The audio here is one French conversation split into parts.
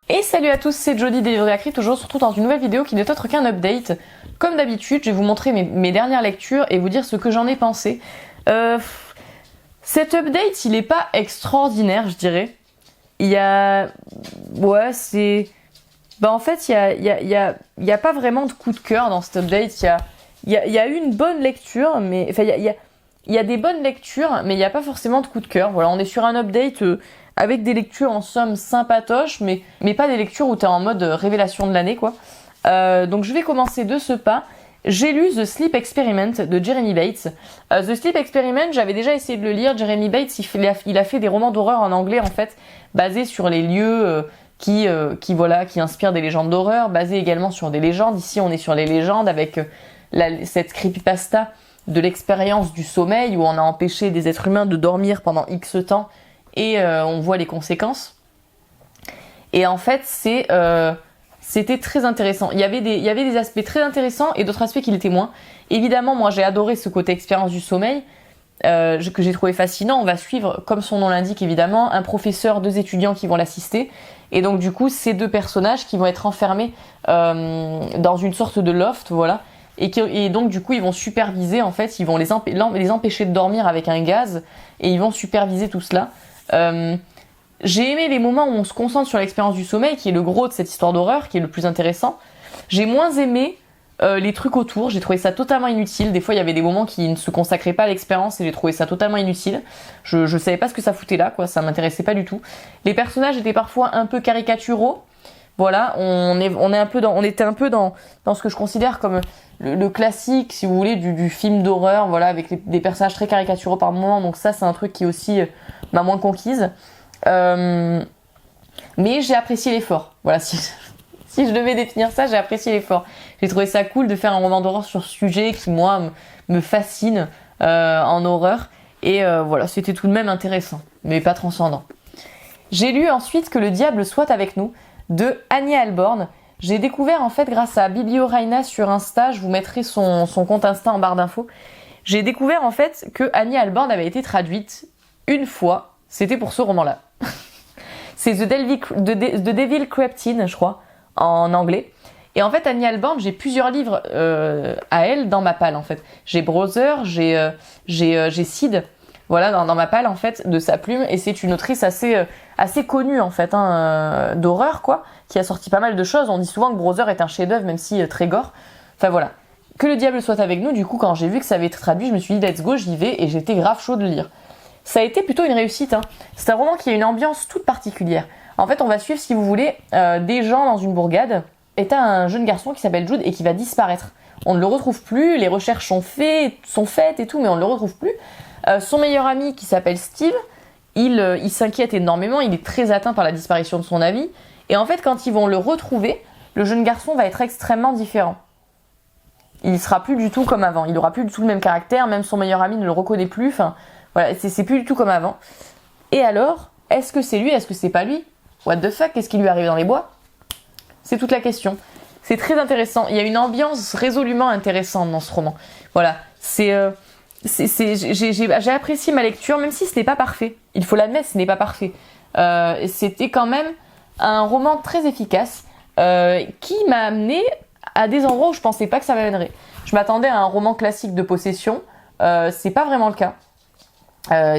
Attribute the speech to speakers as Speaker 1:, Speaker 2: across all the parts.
Speaker 1: Et salut à tous, c'est Jody de Livre de la Crypte. Aujourd'hui on se retrouve dans une nouvelle vidéo qui n'est autre qu'un update. Comme d'habitude, je vais vous montrer mes dernières lectures et vous dire ce que j'en ai pensé. Cet update, il est pas extraordinaire, je dirais. Il y a... Ouais, c'est... Bah en fait, il y a pas vraiment de coup de cœur dans cet update. Il y a eu une bonne lecture, mais... Enfin, il y a des bonnes lectures, mais il n'y a pas forcément de coup de cœur. Voilà, on est sur un update... avec des lectures en somme sympatoches, mais pas des lectures où t'es en mode révélation de l'année, quoi. Donc je vais commencer de ce pas. J'ai lu The Sleep Experiment de Jeremy Bates. The Sleep Experiment, j'avais déjà essayé de le lire. Jeremy Bates, il a fait des romans d'horreur en anglais, en fait, basés sur les lieux qui inspirent des légendes d'horreur, basés également sur des légendes. Ici, on est sur les légendes avec cette creepypasta de l'expérience du sommeil, où on a empêché des êtres humains de dormir pendant X temps, et on voit les conséquences. Et en fait, c'était très intéressant. Il y avait des aspects très intéressants et d'autres aspects qui l'étaient moins. Évidemment, moi, j'ai adoré ce côté expérience du sommeil que j'ai trouvé fascinant. On va suivre, comme son nom l'indique évidemment, un professeur, 2 étudiants qui vont l'assister. Et donc, du coup, ces 2 personnages qui vont être enfermés dans une sorte de loft, voilà. Et donc, du coup, ils vont superviser, en fait, ils vont les empêcher de dormir avec un gaz et ils vont superviser tout cela. J'ai aimé les moments où on se concentre sur l'expérience du sommeil, qui est le gros de cette histoire d'horreur, qui est le plus intéressant. J'ai moins aimé les trucs autour, j'ai trouvé ça totalement inutile. Des fois, il y avait des moments qui ne se consacraient pas à l'expérience et j'ai trouvé ça totalement inutile. Je savais pas ce que ça foutait là, quoi, ça m'intéressait pas du tout. Les personnages étaient parfois un peu caricaturaux. Voilà, on était un peu dans ce que je considère comme le classique, si vous voulez, du film d'horreur, voilà, avec des personnages très caricaturaux par moment. Donc ça, c'est un truc qui aussi m'a moins conquise. Mais j'ai apprécié l'effort. Voilà, si je devais définir ça, j'ai apprécié l'effort. J'ai trouvé ça cool de faire un roman d'horreur sur ce sujet qui, moi, me fascine en horreur. Et voilà, c'était tout de même intéressant, mais pas transcendant. J'ai lu ensuite Que le diable soit avec nous, de Annie Alborn. J'ai découvert en fait grâce à Biblioraina sur Insta, je vous mettrai son compte Insta en barre d'infos. J'ai découvert en fait que Annie Alborn avait été traduite une fois, c'était pour ce roman-là. C'est The Devil Crept In, je crois, en anglais. Et en fait, Annie Alborn, j'ai plusieurs livres à elle dans ma palle en fait. J'ai Brother, j'ai Sid. Voilà, dans ma palle, en fait, de sa plume. Et c'est une autrice assez connue, en fait, d'horreur, quoi, qui a sorti pas mal de choses. On dit souvent que Brother est un chef-d'œuvre, même si très gore. Enfin, voilà. Que le diable soit avec nous, du coup, quand j'ai vu que ça avait été traduit, je me suis dit, let's go, j'y vais, et j'étais grave chaud de le lire. Ça a été plutôt une réussite, hein. C'est un roman qui a une ambiance toute particulière. En fait, on va suivre, si vous voulez, des gens dans une bourgade. Et t'as un jeune garçon qui s'appelle Jude et qui va disparaître. On ne le retrouve plus, les recherches sont faites et tout, mais on ne le retrouve plus. Son meilleur ami qui s'appelle Steve, il s'inquiète énormément, il est très atteint par la disparition de son ami. Et en fait, quand ils vont le retrouver, le jeune garçon va être extrêmement différent. Il ne sera plus du tout comme avant, il n'aura plus du tout le même caractère, même son meilleur ami ne le reconnaît plus. Enfin, voilà, c'est plus du tout comme avant. Et alors, est-ce que c'est lui, est-ce que c'est pas lui? What the fuck, qu'est-ce qui lui arrive dans les bois? C'est toute la question. C'est très intéressant, il y a une ambiance résolument intéressante dans ce roman. Voilà, j'ai apprécié ma lecture, même si ce n'est pas parfait. Il faut l'admettre, ce n'est pas parfait. C'était quand même un roman très efficace qui m'a amené à des endroits où je pensais pas que ça m'amènerait. Je m'attendais à un roman classique de possession, c'est pas vraiment le cas.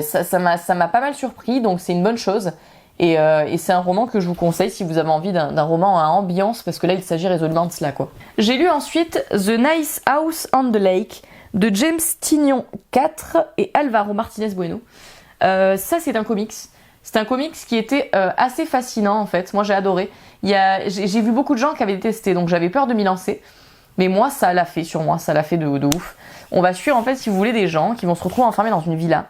Speaker 1: Ça m'a pas mal surpris, donc c'est une bonne chose. Et c'est un roman que je vous conseille si vous avez envie d'un roman à ambiance, parce que là il s'agit résolument de cela, quoi. J'ai lu ensuite The Nice House on the Lake de James Tynion IV et Alvaro Martinez Bueno. Ça, c'est un comics. C'est un comics qui était assez fascinant, en fait. Moi, j'ai adoré. J'ai vu beaucoup de gens qui avaient détesté, donc j'avais peur de m'y lancer. Mais moi, ça l'a fait sur moi. Ça l'a fait de ouf. On va suivre, en fait, si vous voulez, des gens qui vont se retrouver enfermés dans une villa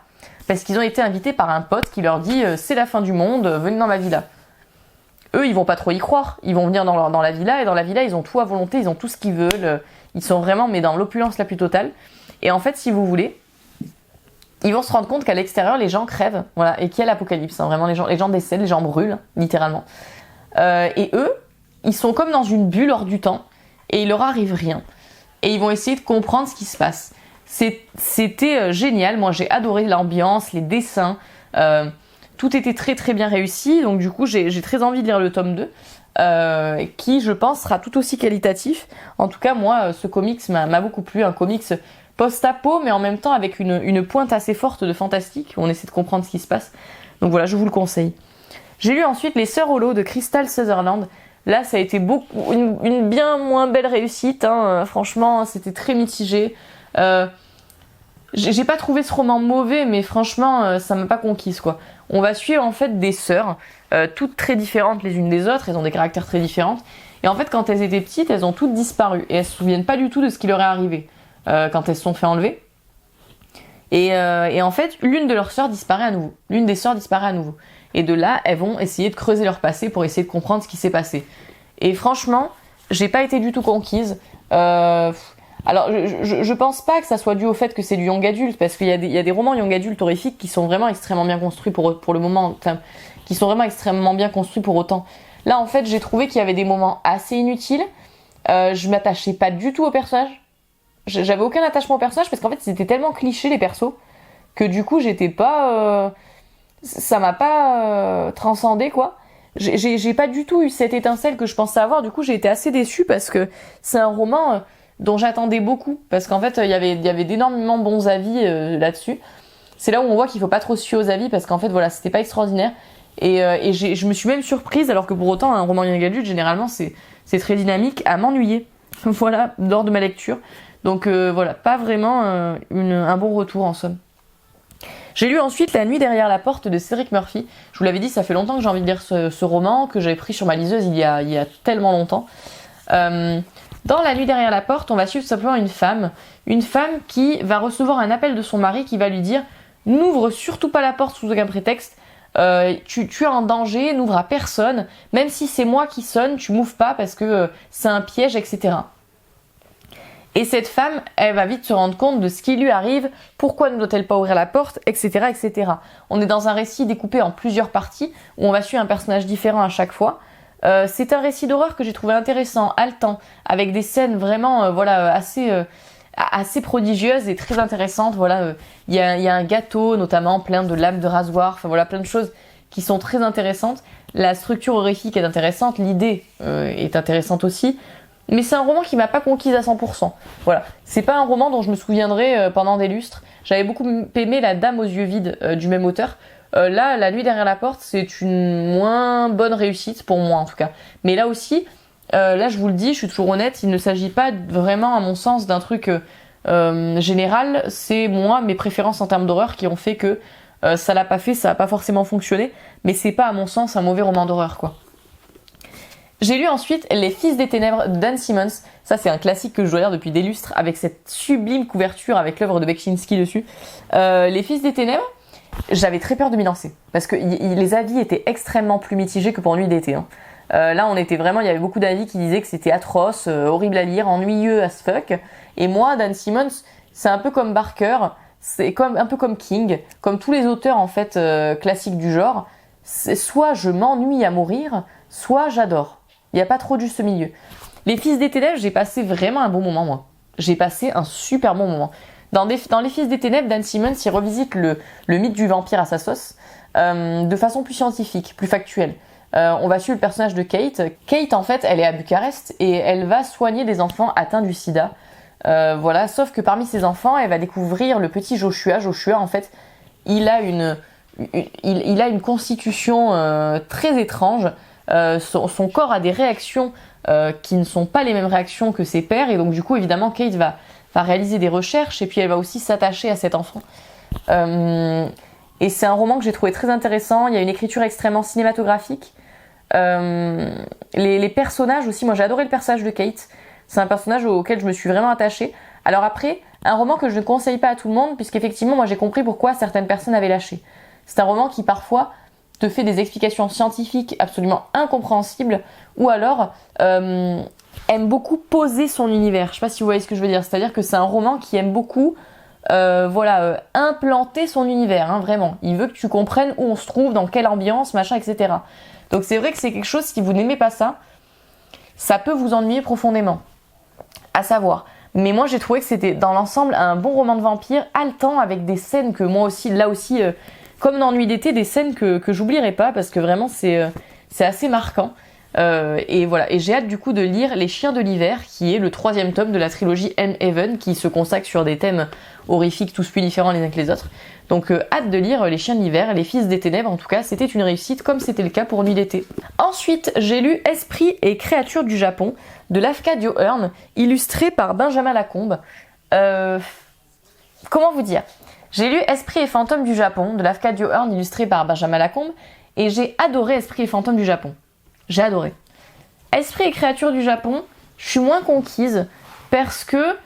Speaker 1: parce qu'ils ont été invités par un pote qui leur dit c'est la fin du monde, venez dans ma villa. Eux, ils vont pas trop y croire. Ils vont venir dans la villa, et dans la villa, ils ont tout à volonté, ils ont tout ce qu'ils veulent. Ils sont vraiment, mais dans l'opulence la plus totale. Et en fait, si vous voulez, ils vont se rendre compte qu'à l'extérieur, les gens crèvent, voilà, et qu'il y a l'apocalypse. Hein, vraiment, les gens décèdent, les gens brûlent, littéralement. Et eux, ils sont comme dans une bulle hors du temps, et il leur arrive rien. Et ils vont essayer de comprendre ce qui se passe. C'était génial. Moi, j'ai adoré l'ambiance, les dessins. Tout était très très bien réussi. Donc du coup, j'ai très envie de lire le tome 2. qui je pense sera tout aussi qualitatif. En tout cas moi ce comics m'a beaucoup plu, un comics post-apo mais en même temps avec une pointe assez forte de fantastique, où on essaie de comprendre ce qui se passe. Donc voilà, je vous le conseille. J'ai lu ensuite Les Sœurs Hollow de Crystal Sutherland. Là ça a été une bien moins belle réussite, hein. Franchement c'était très mitigé. J'ai pas trouvé ce roman mauvais, mais franchement ça m'a pas conquise quoi. On va suivre en fait des sœurs, toutes très différentes les unes des autres, elles ont des caractères très différents. Et en fait quand elles étaient petites, elles ont toutes disparu et elles se souviennent pas du tout de ce qui leur est arrivé quand elles se sont fait enlever. Et en fait l'une de leurs sœurs disparaît à nouveau. L'une des sœurs disparaît à nouveau. Et de là elles vont essayer de creuser leur passé pour essayer de comprendre ce qui s'est passé. Et franchement, j'ai pas été du tout conquise. Alors, je pense pas que ça soit dû au fait que c'est du young adulte, parce qu'il y a des romans young adulte horrifiques qui sont vraiment extrêmement bien construits pour le moment, enfin, qui sont vraiment extrêmement bien construits pour autant. Là, en fait, j'ai trouvé qu'il y avait des moments assez inutiles. Je m'attachais pas du tout au personnage. J'avais aucun attachement au personnage parce qu'en fait, c'était tellement cliché les persos que du coup, j'étais pas, ça m'a pas transcendé quoi. J'ai pas du tout eu cette étincelle que je pensais avoir. Du coup, j'ai été assez déçue parce que c'est un roman dont j'attendais beaucoup, parce qu'en fait il y avait d'énormément bons avis là-dessus. C'est là où on voit qu'il faut pas trop se fier aux avis, parce qu'en fait voilà, c'était pas extraordinaire et je me suis même surprise, alors que pour autant un roman young adulte généralement c'est très dynamique, à m'ennuyer voilà lors de ma lecture. Donc voilà, pas vraiment un bon retour en somme. J'ai lu ensuite La Nuit derrière la porte de Cédric Murphy. Je vous l'avais dit, ça fait longtemps que j'ai envie de lire ce roman, que j'avais pris sur ma liseuse il y a tellement longtemps. Dans La Nuit derrière la porte, on va suivre simplement une femme qui va recevoir un appel de son mari qui va lui dire « N'ouvre surtout pas la porte sous aucun prétexte, tu es en danger, n'ouvre à personne, même si c'est moi qui sonne, tu m'ouvres pas parce que c'est un piège, etc. » Et cette femme, elle va vite se rendre compte de ce qui lui arrive, pourquoi ne doit-elle pas ouvrir la porte, etc., etc. On est dans un récit découpé en plusieurs parties, où on va suivre un personnage différent à chaque fois. C'est un récit d'horreur que j'ai trouvé intéressant, haletant, avec des scènes vraiment assez prodigieuses et très intéressantes. Voilà, il y a un gâteau notamment plein de lames de rasoir, enfin voilà, plein de choses qui sont très intéressantes. La structure horrifique est intéressante, l'idée est intéressante aussi. Mais c'est un roman qui m'a pas conquise à 100%. Voilà, c'est pas un roman dont je me souviendrai pendant des lustres. J'avais beaucoup aimé La Dame aux yeux vides du même auteur. Là, La Nuit derrière la porte, c'est une moins bonne réussite pour moi en tout cas. Mais là aussi, là je vous le dis, je suis toujours honnête, il ne s'agit pas vraiment à mon sens d'un truc général. C'est moi, mes préférences en termes d'horreur qui ont fait que ça l'a pas fait, ça a pas forcément fonctionné. Mais c'est pas à mon sens un mauvais roman d'horreur quoi. J'ai lu ensuite Les Fils des Ténèbres de Dan Simmons. Ça, c'est un classique que je dois lire depuis des lustres, avec cette sublime couverture avec l'œuvre de Beksinski dessus. Les Fils des Ténèbres, j'avais très peur de m'y lancer, parce que les avis étaient extrêmement plus mitigés que pour Nuit d'été. Hein. Là, il y avait beaucoup d'avis qui disaient que c'était atroce, horrible à lire, ennuyeux as fuck. Et moi, Dan Simmons, c'est un peu comme Barker, c'est un peu comme King, comme tous les auteurs en fait classiques du genre. Soit je m'ennuie à mourir, soit j'adore. Il n'y a pas trop de juste milieu. Les Fils des Ténèbres, j'ai passé vraiment un bon moment, moi. J'ai passé un super bon moment. Dans Les Fils des Ténèbres, Dan Simmons, il revisite le mythe du vampire à sa sauce, de façon plus scientifique, plus factuelle. On va suivre le personnage de Kate. Kate, en fait, elle est à Bucarest et elle va soigner des enfants atteints du sida. Voilà, sauf que parmi ces enfants, elle va découvrir le petit Joshua. Joshua, en fait, il a une constitution très étrange. Son corps a des réactions qui ne sont pas les mêmes réactions que ses pairs, et donc du coup évidemment Kate va réaliser des recherches et puis elle va aussi s'attacher à cet enfant. Et c'est un roman que j'ai trouvé très intéressant. Il y a une écriture extrêmement cinématographique. Les personnages aussi, moi j'ai adoré le personnage de Kate. C'est un personnage auquel je me suis vraiment attachée. Alors après, un roman que je ne conseille pas à tout le monde, puisqu'effectivement moi j'ai compris pourquoi certaines personnes avaient lâché. C'est un roman qui parfois te fait des explications scientifiques absolument incompréhensibles, ou alors aime beaucoup poser son univers. Je sais pas si vous voyez ce que je veux dire. C'est-à-dire que c'est un roman qui aime beaucoup implanter son univers, hein, vraiment. Il veut que tu comprennes où on se trouve, dans quelle ambiance, machin, etc. Donc c'est vrai que c'est quelque chose, si vous n'aimez pas ça, ça peut vous ennuyer profondément. À savoir. Mais moi j'ai trouvé que c'était dans l'ensemble un bon roman de vampire, haletant, avec des scènes que moi aussi, là aussi... comme dans Nuit d'été, des scènes que j'oublierai pas parce que vraiment c'est assez marquant. Et voilà, et j'ai hâte du coup de lire Les Chiens de l'Hiver, qui est le 3e tome de la trilogie M. Haven, qui se consacre sur des thèmes horrifiques tous plus différents les uns que les autres. Donc hâte de lire Les Chiens de l'Hiver, Les Fils des Ténèbres, en tout cas c'était une réussite comme c'était le cas pour Nuit d'été. Ensuite j'ai lu Esprits et créatures du Japon de Lafcadio Hearn, illustré par Benjamin Lacombe. Comment vous dire? J'ai lu Esprits et fantômes du Japon de Lafcadio Hearn, illustré par Benjamin Lacombe, et j'ai adoré Esprits et fantômes du Japon. J'ai adoré. Esprits et créatures du Japon, je suis moins conquise parce que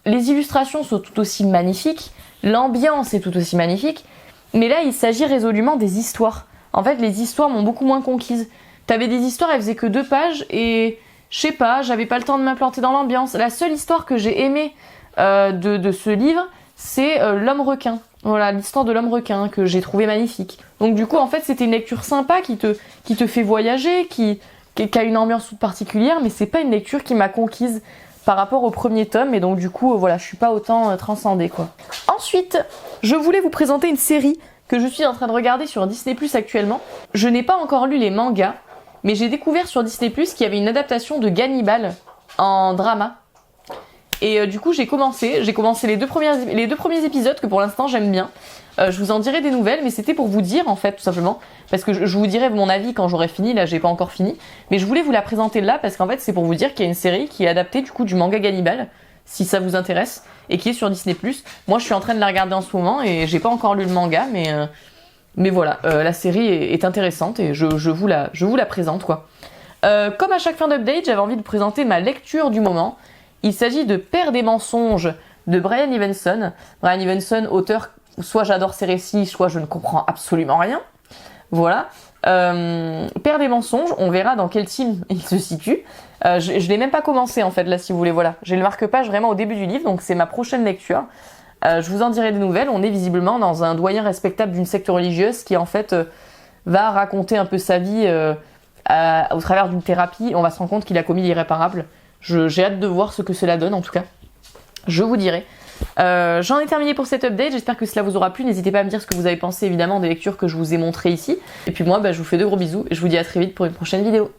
Speaker 1: les illustrations sont tout aussi magnifiques, l'ambiance est tout aussi magnifique, mais là il s'agit résolument des histoires. En fait, les histoires m'ont beaucoup moins conquise. T'avais des histoires, elles faisaient que 2 pages et je sais pas, j'avais pas le temps de m'implanter dans l'ambiance. La seule histoire que j'ai aimée de ce livre, c'est l'homme requin. Voilà, l'histoire de l'homme requin que j'ai trouvé magnifique. Donc du coup, en fait, c'était une lecture sympa qui te fait voyager, qui a une ambiance toute particulière, mais c'est pas une lecture qui m'a conquise par rapport au premier tome, et donc du coup, voilà, je suis pas autant transcendée, quoi. Ensuite, je voulais vous présenter une série que je suis en train de regarder sur Disney+ actuellement. Je n'ai pas encore lu les mangas, mais j'ai découvert sur Disney+ qu'il y avait une adaptation de Gannibal en drama. Et du coup, j'ai commencé les deux premiers épisodes que pour l'instant j'aime bien. Je vous en dirai des nouvelles, mais c'était pour vous dire en fait, tout simplement, parce que je vous dirai mon avis quand j'aurai fini. Là, j'ai pas encore fini, mais je voulais vous la présenter là parce qu'en fait, c'est pour vous dire qu'il y a une série qui est adaptée du coup du manga Gannibal, si ça vous intéresse, et qui est sur Disney+. Moi, je suis en train de la regarder en ce moment et j'ai pas encore lu le manga, mais voilà, la série est intéressante et je vous la présente quoi. Comme à chaque fin d'update, j'avais envie de présenter ma lecture du moment. Il s'agit de Père des mensonges de Brian Evenson. Brian Evenson, auteur, soit j'adore ses récits, soit je ne comprends absolument rien. Voilà. Père des mensonges, on verra dans quel team il se situe. Je l'ai même pas commencé en fait là si vous voulez, voilà. J'ai le marque-page vraiment au début du livre, donc c'est ma prochaine lecture. Je vous en dirai des nouvelles. On est visiblement dans un doyen respectable d'une secte religieuse qui en fait va raconter un peu sa vie au travers d'une thérapie. On va se rendre compte qu'il a commis l'irréparable. J'ai hâte de voir ce que cela donne en tout cas. Je vous dirai. J'en ai terminé pour cette update, j'espère que cela vous aura plu. N'hésitez pas à me dire ce que vous avez pensé évidemment des lectures que je vous ai montrées ici. Et puis moi, je vous fais de gros bisous et je vous dis à très vite pour une prochaine vidéo.